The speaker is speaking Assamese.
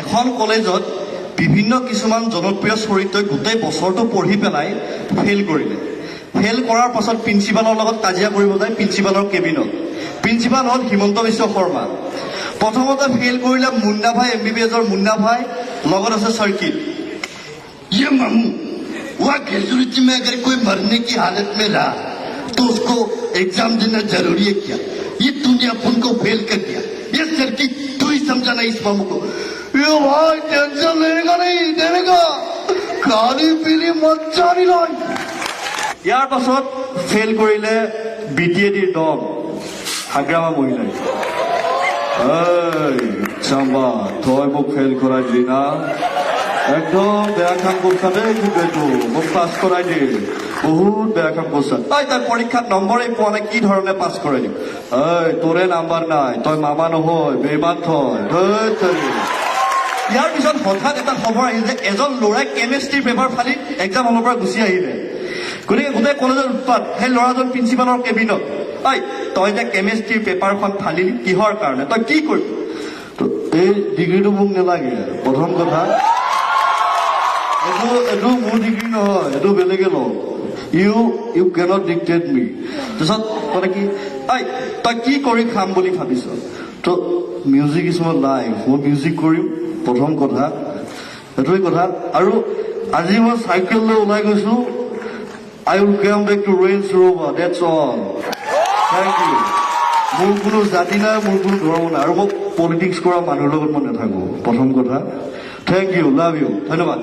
এখন কলেজত বিভিন্ন কিছুমান জনপ্ৰিয় চৰিত্ৰই গোটেই বছৰটো পঢ়ি পেলাই ফেইল কৰিলে। ফেইল কৰাৰ পাছত প্ৰিন্সিপালৰ লগত কাজিয়া কৰিব যায় প্ৰিন্সিপালৰ কেবিনত। প্ৰিন্সিপাল হ'ল হিমন্ত বিশ্ব শৰ্মা। প্ৰথমতে ফেইল কৰিলে মুন্না ভাই, MBBSৰ মুন্না ভাই, লগত আছে চাৰ্কিট। ये मामू वहाँ ग्रेजुएटी में अगर कोई मरने की हालत में रहा तो उसको एग्जाम देना जरूरी है क्या? ये तूने अपन को फेल कर दिया। ये सर्किट तू ही समझाना इस मामू को। ये भाई टेंशन लेगा नहीं देगा, खाली पीली मज्जा नहीं लाई। ইয়াৰ পাছত ফেইল কৰিলে BTADৰ দম হাগ্ৰামা মহিলাই। চাম্বা তই মোক ফেইল কৰাই দিলি না, একদম বেয়া কাম কৰছা দেই, কিন্তু এইটো মোক পাছ কৰাই দি বহুত বেয়া কাম কৰছা। তই পৰীক্ষাত নম্বৰেই পোৱা নাই, কি ধৰণে পাছ কৰাই দিম? তোৰে নাম্বাৰ নাই, তই মামা নহয় বেইমান থয়। ইয়াৰ পিছত হঠাৎ এটা খবৰ আহিল যে এজন ল'ৰাই কেমেষ্ট্ৰিৰ পেপাৰ ফালি এক্সাম হলৰ পৰা গুচি আহিলে। গতিকে গোটেই কলেজৰ উৎপাত। সেই ল'ৰাজন প্ৰিন্সিপালৰ কেবিনত, তই যে কেমেষ্ট্ৰিৰ পেপাৰখন ফালিলি কিহৰ কাৰণে, তই কি কৰিবি? এই ডিগ্ৰীটো মোক নালাগে। প্ৰথম কথা, এইটো মোৰ ডিগ্ৰী নহয়, এইটো বেলেগে লওঁ। ইউ কেনট ডিক্টেট মি। তাৰপিছত মানে কি, তই কি কৰি খাম বুলি ভাবিছ? তো মিউজিক ইজ মাই লাইফ, মই মিউজিক কৰিম। প্ৰথম কথা সেইটোৱে কথা। আৰু আজি মই চাইকেল লৈ ওলাই গৈছো। I will come back to Range Rover, that's all. Thank you. মোৰ কোনো জাতি নাই, মোৰ কোনো ধৰ্ম নাই, আৰু মই পলিটিক্স কৰা মানুহৰ লগত মই নাথাকো। প্ৰথম কথা, থেংক ইউ, লাভ ইউ, ধন্যবাদ।